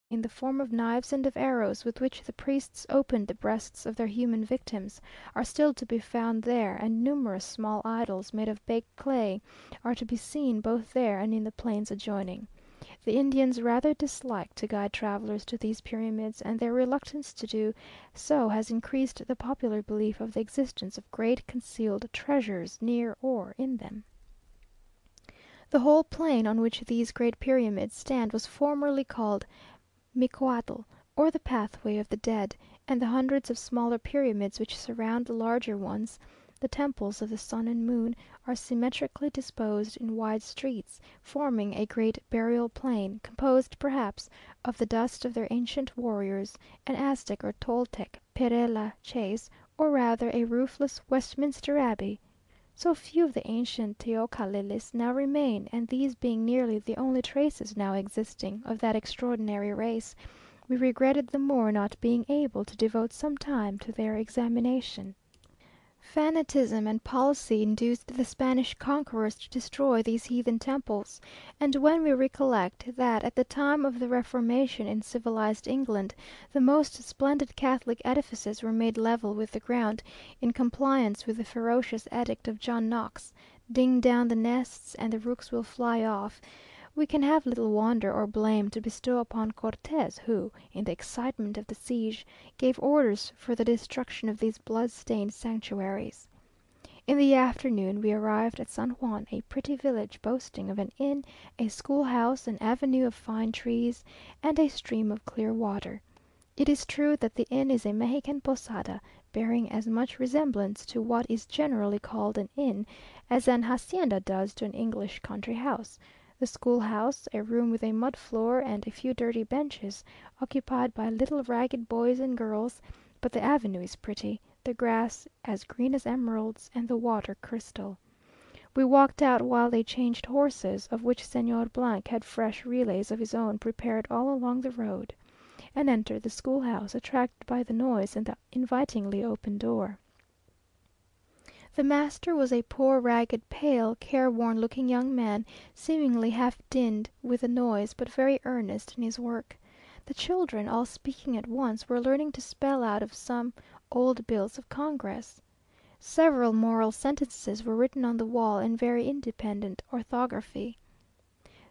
in the form of knives and of arrows with which the priests opened the breasts of their human victims, are still to be found there, and numerous small idols made of baked clay are to be seen both there and in the plains adjoining. The Indians rather dislike to guide travellers to these pyramids, and their reluctance to do so has increased the popular belief of the existence of great concealed treasures near or in them. The whole plain on which these great pyramids stand was formerly called Micoatl, or the pathway of the dead, and the hundreds of smaller pyramids which surround the larger ones, the temples of the sun and moon, are symmetrically disposed in wide streets, forming a great burial plain, composed, perhaps, of the dust of their ancient warriors, an Aztec or Toltec Pere la Chaise, or rather a roofless Westminster Abbey. So few of the ancient teocallis now remain, and these being nearly the only traces now existing of that extraordinary race, we regretted the more not being able to devote some time to their examination. Fanatism and policy induced the Spanish conquerors to destroy these heathen temples; and when we recollect that at the time of the Reformation in civilized England, the most splendid Catholic edifices were made level with the ground, in compliance with the ferocious edict of John Knox, "Ding down the nests, and the rooks will fly off," we can have little wonder or blame to bestow upon Cortes, who, in the excitement of the siege, gave orders for the destruction of these blood-stained sanctuaries. In the afternoon we arrived at San Juan, a pretty village boasting of an inn, a schoolhouse, an avenue of fine trees, and a stream of clear water. It is true that the inn is a Mexican posada, bearing as much resemblance to what is generally called an inn, as an hacienda does to an English country house. The schoolhouse, a room with a mud floor and a few dirty benches, occupied by little ragged boys and girls, but the avenue is pretty, the grass as green as emeralds, and the water crystal. We walked out while they changed horses, of which Señor had fresh relays of his own prepared all along the road, and entered the schoolhouse, attracted by the noise and the invitingly open door. The master was a poor, ragged, pale, careworn looking young man, seemingly half dinned with the noise, but very earnest in his work. The children, all speaking at once, were learning to spell out of some old bills of Congress. Several moral sentences were written on the wall in very independent orthography.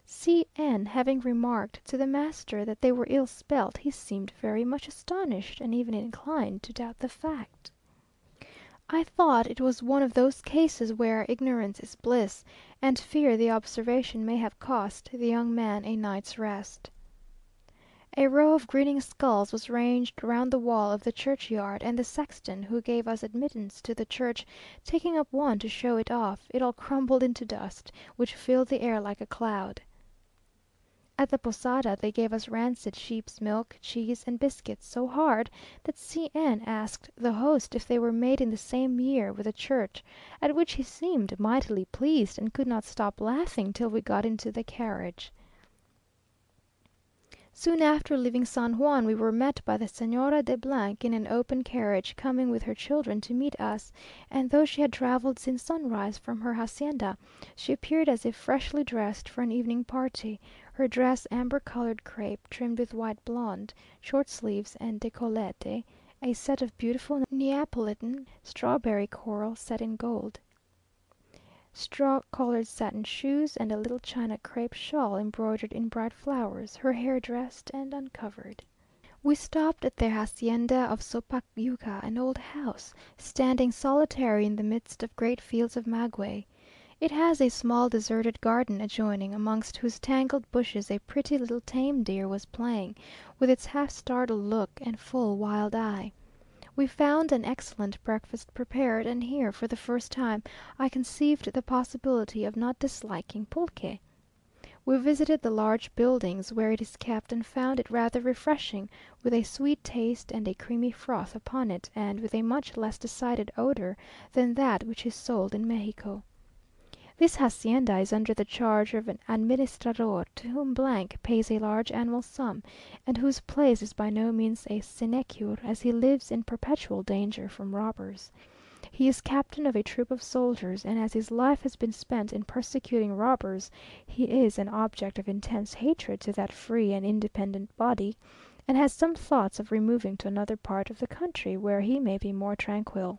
C n having remarked to the master that they were ill spelt, he seemed very much astonished, and even inclined to doubt the fact. I thought it was one of those cases where ignorance is bliss, and fear the observation may have cost the young man a night's rest. A row of grinning skulls was ranged round the wall of the churchyard, and the sexton, who gave us admittance to the church, taking up one to show it off, it all crumbled into dust, which filled the air like a cloud. At the posada they gave us rancid sheep's milk, cheese, and biscuits, so hard that C n asked the host if they were made in the same year with the church, at which he seemed mightily pleased, and could not stop laughing till we got into the carriage. Soon after leaving San Juan we were met by the Señora de in an open carriage, coming with her children to meet us, and though she had travelled since sunrise from her hacienda, she appeared as if freshly dressed for an evening party, her dress amber coloured crape, trimmed with white blonde, short sleeves and décolleté, a set of beautiful Neapolitan strawberry coral set in gold, straw-coloured satin shoes, and a little China crape shawl embroidered in bright flowers, her hair dressed and uncovered. We stopped at their hacienda of Sopayuca, an old house, standing solitary in the midst of great fields of maguey. It has a small deserted garden adjoining, amongst whose tangled bushes a pretty little tame deer was playing, with its half startled look and full wild eye. We found an excellent breakfast prepared, and here, for the first time, I conceived the possibility of not disliking pulque. We visited the large buildings where it is kept, and found it rather refreshing, with a sweet taste and a creamy froth upon it, and with a much less decided odour than that which is sold in Mexico. This hacienda is under the charge of an administrador, to whom pays a large annual sum, and whose place is by no means a sinecure, as he lives in perpetual danger from robbers. He is captain of a troop of soldiers, and as his life has been spent in persecuting robbers, he is an object of intense hatred to that free and independent body, and has some thoughts of removing to another part of the country, where he may be more tranquil.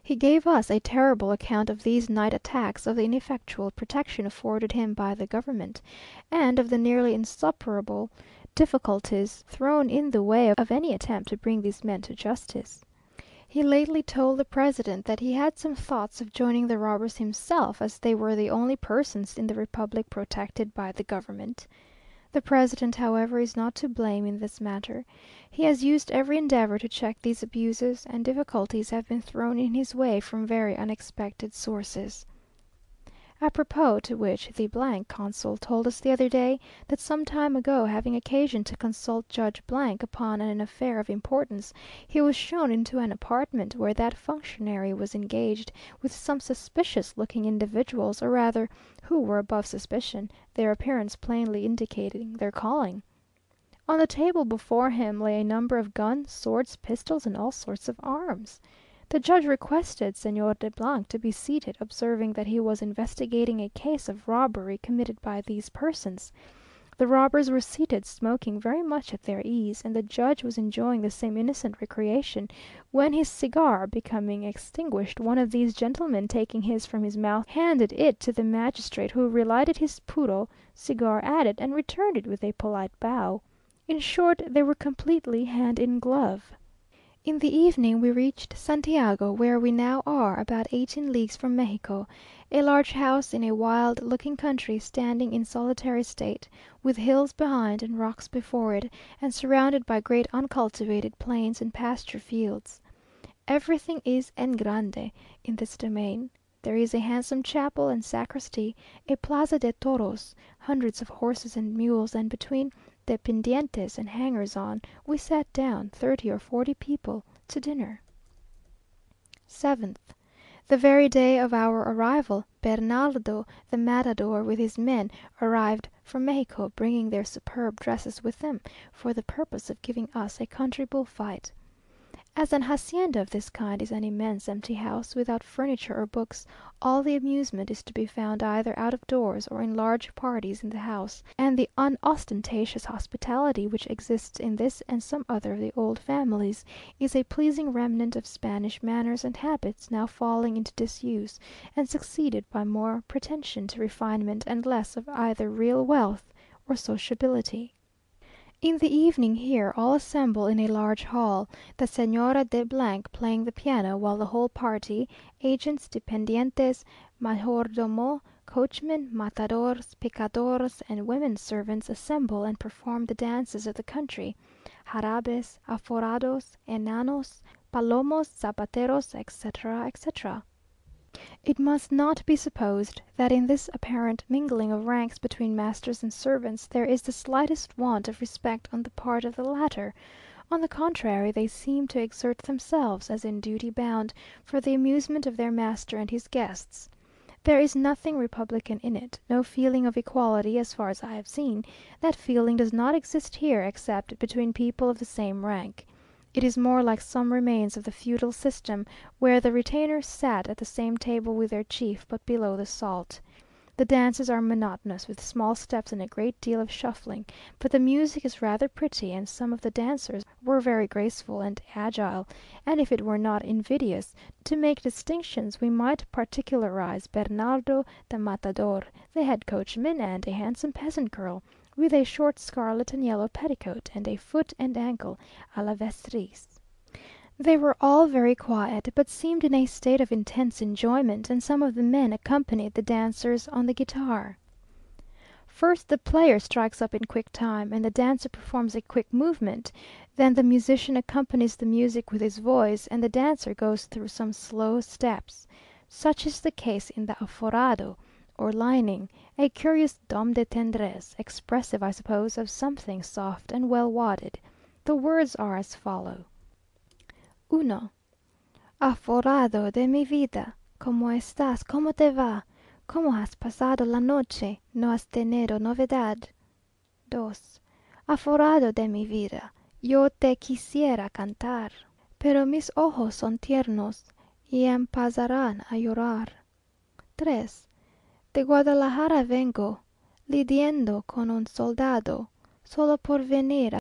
He gave us a terrible account of these night attacks, of the ineffectual protection afforded him by the government, and of the nearly insuperable difficulties thrown in the way of any attempt to bring these men to justice. He lately told the president that he had some thoughts of joining the robbers himself, as they were the only persons in the republic protected by the government. The president, however, is not to blame in this matter. He has used every endeavour to check these abuses, and difficulties have been thrown in his way from very unexpected sources. Apropos to which, the consul told us the other day, that some time ago, having occasion to consult Judge upon an affair of importance, he was shown into an apartment where that functionary was engaged with some suspicious looking individuals, or rather, who were above suspicion, their appearance plainly indicating their calling. On the table before him lay a number of guns, swords, pistols, and all sorts of arms. The judge requested Señor to be seated, observing that he was investigating a case of robbery committed by these persons. The robbers were seated, smoking very much at their ease, and the judge was enjoying the same innocent recreation, when his cigar becoming extinguished, one of these gentlemen taking his from his mouth, handed it to the magistrate, who relighted his puro, cigar added, and returned it with a polite bow. In short, they were completely hand in glove. In the evening we reached Santiago, where we now are, about 18 leagues from Mexico, a large house in a wild looking country, standing in solitary state, with hills behind and rocks before it, and surrounded by great uncultivated plains and pasture fields. Everything is en grande in this domain. There is a handsome chapel and sacristy, a plaza de toros, hundreds of horses and mules, and between dependientes and hangers on, we sat down, 30 or 40 people, to dinner. 7th. The very day of our arrival, Bernardo the matador with his men arrived from Mexico, bringing their superb dresses with them, for the purpose of giving us a country bull fight. As an hacienda of this kind is an immense empty house, without furniture or books, all the amusement is to be found either out of doors or in large parties in the house, and the unostentatious hospitality which exists in this and some other of the old families, is a pleasing remnant of Spanish manners and habits, now falling into disuse, and succeeded by more pretension to refinement and less of either real wealth or sociability. In the evening here all assemble in a large hall, the Señora playing the piano, while the whole party, agents, dependientes, majordomo, coachmen, matadors, picadors, and women servants assemble and perform the dances of the country, jarabes, aforados, enanos, palomos, zapateros, etc., etc. It must not be supposed that in this apparent mingling of ranks between masters and servants there is the slightest want of respect on the part of the latter. On the contrary, they seem to exert themselves, as in duty bound, for the amusement of their master and his guests. There is nothing republican in it, no feeling of equality, as far as I have seen. That feeling does not exist here, except between people of the same rank. It is more like some remains of the feudal system, where the retainers sat at the same table with their chief, but below the salt. The dances are monotonous, with small steps and a great deal of shuffling, but the music is rather pretty, and some of the dancers were very graceful and agile, and if it were not invidious to make distinctions, we might particularize Bernardo the matador, the head coachman, and a handsome peasant girl, with a short scarlet and yellow petticoat, and a foot and ankle a la vestris. They were all very quiet, but seemed in a state of intense enjoyment, and some of the men accompanied the dancers on the guitar. First the player strikes up in quick time, and the dancer performs a quick movement, then the musician accompanies the music with his voice, and the dancer goes through some slow steps. Such is the case in the aforado, or lining, a curious dom de tendresse, expressive, I suppose, of something soft and well wadded. The words are as follow: Uno. Aforado de mi vida, ¿cómo estás? ¿Cómo te va? ¿Cómo has pasado la noche? ¿No has tenido novedad? Dos. Aforado de mi vida, yo te quisiera cantar, pero mis ojos son tiernos y empezarán a llorar. 3. De Guadalajara vengo, lidiando con un soldado, solo por venir